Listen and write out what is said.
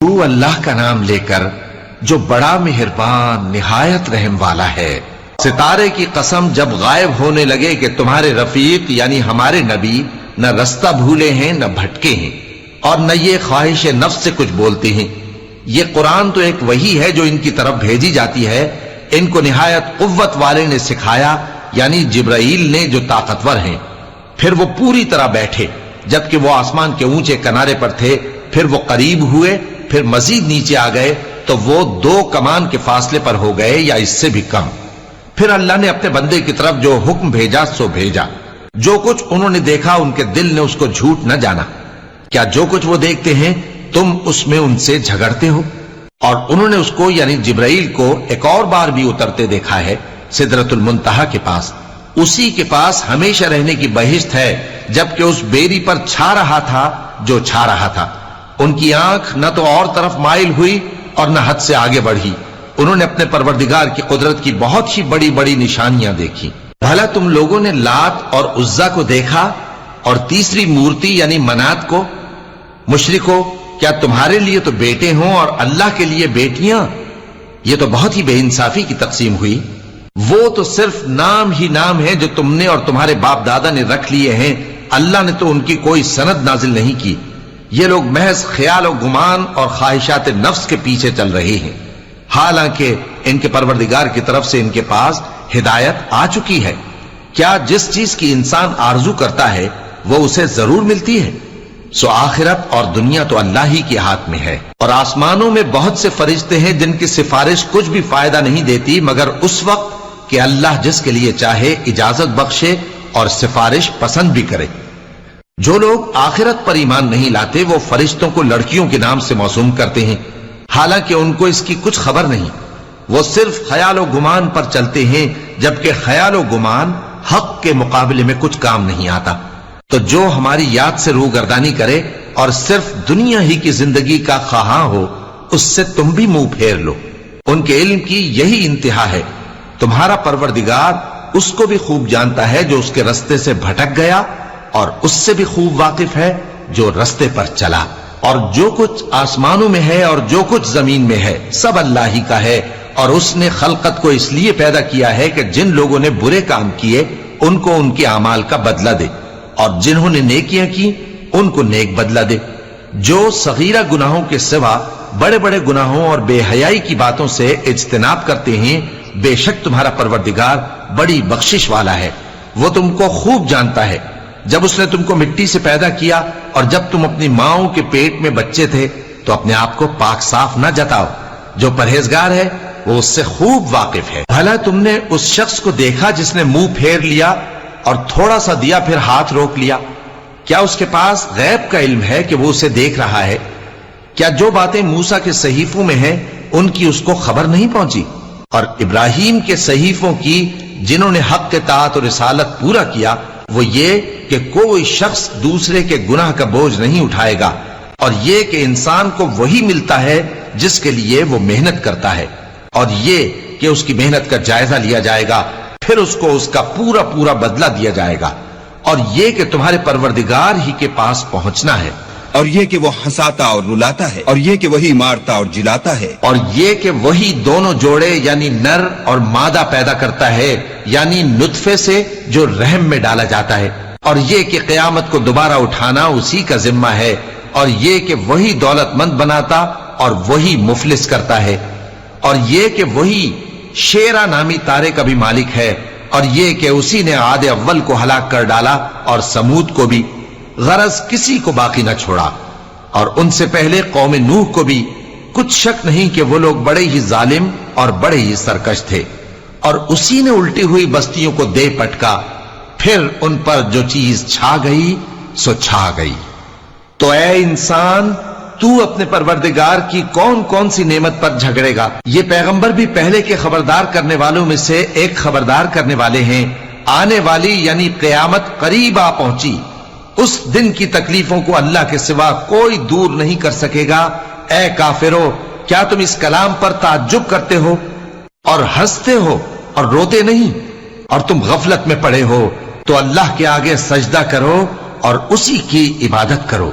تو اللہ کا نام لے کر جو بڑا مہربان نہایت رحم والا ہے۔ ستارے کی قسم جب غائب ہونے لگے کہ تمہارے رفیق یعنی ہمارے نبی نہ رستہ بھولے ہیں نہ بھٹکے ہیں اور نہ یہ خواہش نفس سے کچھ بولتے ہیں۔ یہ قرآن تو ایک وحی ہے جو ان کی طرف بھیجی جاتی ہے، ان کو نہایت قوت والے نے سکھایا یعنی جبرائیل نے جو طاقتور ہیں۔ پھر وہ پوری طرح بیٹھے جبکہ وہ آسمان کے اونچے کنارے پر تھے، پھر وہ قریب ہوئے، پھر مزید نیچے آ گئے تو وہ 2 کمان کے فاصلے پر ہو گئے یا اس سے بھی کم۔ پھر اللہ نے اپنے بندے کی طرف جو حکم بھیجا سو بھیجا۔ جو کچھ انہوں نے دیکھا ان کے دل نے اس کو جھوٹ نہ جانا۔ کیا جو کچھ وہ دیکھتے ہیں تم اس میں ان سے جھگڑتے ہو؟ اور انہوں نے اس کو یعنی جبرائیل کو ایک اور بار بھی اترتے دیکھا ہے سدرۃ المنتہا کے پاس۔ اسی کے پاس ہمیشہ رہنے کی بہشت ہے، جبکہ اس بیری پر چھا رہا تھا جو چھا رہا تھا۔ ان کی آنکھ نہ تو اور طرف مائل ہوئی اور نہ حد سے آگے بڑھی۔ انہوں نے اپنے پروردگار کی قدرت کی بہت ہی بڑی بڑی نشانیاں دیکھی۔ بھلا تم لوگوں نے لات اور عزا کو دیکھا اور تیسری مورتی یعنی منات کو؟ مشرکو، کیا تمہارے لیے تو بیٹے ہوں اور اللہ کے لیے بیٹیاں؟ یہ تو بہت ہی بے انصافی کی تقسیم ہوئی۔ وہ تو صرف نام ہی نام ہے جو تم نے اور تمہارے باپ دادا نے رکھ لیے ہیں، اللہ نے تو ان کی کوئی سند نازل نہیں کی۔ یہ لوگ محض خیال و گمان اور خواہشات نفس کے پیچھے چل رہے ہیں، حالانکہ ان کے پروردگار کی طرف سے ان کے پاس ہدایت آ چکی ہے۔ کیا جس چیز کی انسان آرزو کرتا ہے وہ اسے ضرور ملتی ہے؟ سو آخرت اور دنیا تو اللہ ہی کے ہاتھ میں ہے۔ اور آسمانوں میں بہت سے فرشتے ہیں جن کی سفارش کچھ بھی فائدہ نہیں دیتی مگر اس وقت کہ اللہ جس کے لیے چاہے اجازت بخشے اور سفارش پسند بھی کرے۔ جو لوگ آخرت پر ایمان نہیں لاتے وہ فرشتوں کو لڑکیوں کے نام سے موسوم کرتے ہیں، حالانکہ ان کو اس کی کچھ خبر نہیں۔ وہ صرف خیال و گمان پر چلتے ہیں، جبکہ خیال و گمان حق کے مقابلے میں کچھ کام نہیں آتا۔ تو جو ہماری یاد سے روگردانی کرے اور صرف دنیا ہی کی زندگی کا خواہاں ہو اس سے تم بھی منہ پھیر لو۔ ان کے علم کی یہی انتہا ہے۔ تمہارا پروردگار اس کو بھی خوب جانتا ہے جو اس کے رستے سے بھٹک گیا، اور اس سے بھی خوب واقف ہے جو رستے پر چلا۔ اور جو کچھ آسمانوں میں ہے اور جو کچھ زمین میں ہے سب اللہ ہی کا ہے، اور اس نے خلقت کو اس لیے پیدا کیا ہے کہ جن لوگوں نے برے کام کیے ان کو ان کے اعمال کا بدلہ دے، اور جنہوں نے نیکیاں کی ان کو نیک بدلہ دے۔ جو صغیرہ گناہوں کے سوا بڑے بڑے گناہوں اور بے حیائی کی باتوں سے اجتناب کرتے ہیں، بے شک تمہارا پروردگار بڑی بخشش والا ہے۔ وہ تم کو خوب جانتا ہے۔ جب اس نے تم کو مٹی سے پیدا کیا اور جب تم اپنی ماؤں کے پیٹ میں بچے تھے تو اپنے آپ کو پاک صاف نہ جتاؤ۔ جو پرہیزگار ہے وہ اس سے خوب واقف ہے۔ بھلا تم نے اس شخص کو دیکھا جس نے منہ پھیر لیا اور تھوڑا سا دیا پھر ہاتھ روک لیا؟ کیا اس کے پاس غیب کا علم ہے کہ وہ اسے دیکھ رہا ہے؟ کیا جو باتیں موسیٰ کے صحیفوں میں ہیں ان کی اس کو خبر نہیں پہنچی؟ اور ابراہیم کے صحیفوں کی جنہوں نے حق کے طاعت اور رسالت پورا کیا، وہ یہ کہ کوئی شخص دوسرے کے گناہ کا بوجھ نہیں اٹھائے گا، اور یہ کہ انسان کو وہی ملتا ہے جس کے لیے وہ محنت کرتا ہے، اور یہ کہ اس کی محنت کا جائزہ لیا جائے گا، پھر اس کو اس کا پورا پورا بدلہ دیا جائے گا، اور یہ کہ تمہارے پروردگار ہی کے پاس پہنچنا ہے، اور یہ کہ وہ ہنساتا اور رلاتا ہے، اور یہ کہ وہی مارتا اور جلاتا ہے، اور یہ کہ وہی دونوں جوڑے یعنی نر اور مادہ پیدا کرتا ہے یعنی نطفے سے جو رحم میں ڈالا جاتا ہے، اور یہ کہ قیامت کو دوبارہ اٹھانا اسی کا ذمہ ہے، اور یہ کہ وہی دولت مند بناتا اور وہی مفلس کرتا ہے، اور یہ کہ وہی شیرا نامی تارے کا بھی مالک ہے، اور یہ کہ اسی نے عاد اول کو ہلاک کر ڈالا اور سمود کو بھی، غرض کسی کو باقی نہ چھوڑا، اور ان سے پہلے قوم نوح کو بھی۔ کچھ شک نہیں کہ وہ لوگ بڑے ہی ظالم اور بڑے ہی سرکش تھے، اور اسی نے الٹی ہوئی بستیوں کو دے پٹکا، پھر ان پر جو چیز چھا گئی سو چھا گئی۔ تو اے انسان، تو اپنے پروردگار کی کون کون سی نعمت پر جھگڑے گا؟ یہ پیغمبر بھی پہلے کے خبردار کرنے والوں میں سے ایک خبردار کرنے والے ہیں۔ آنے والی یعنی قیامت قریب آ پہنچی، اس دن کی تکلیفوں کو اللہ کے سوا کوئی دور نہیں کر سکے گا۔ اے کافرو، کیا تم اس کلام پر تعجب کرتے ہو اور ہنستے ہو اور روتے نہیں؟ اور تم غفلت میں پڑے ہو تو اللہ کے آگے سجدہ کرو اور اسی کی عبادت کرو۔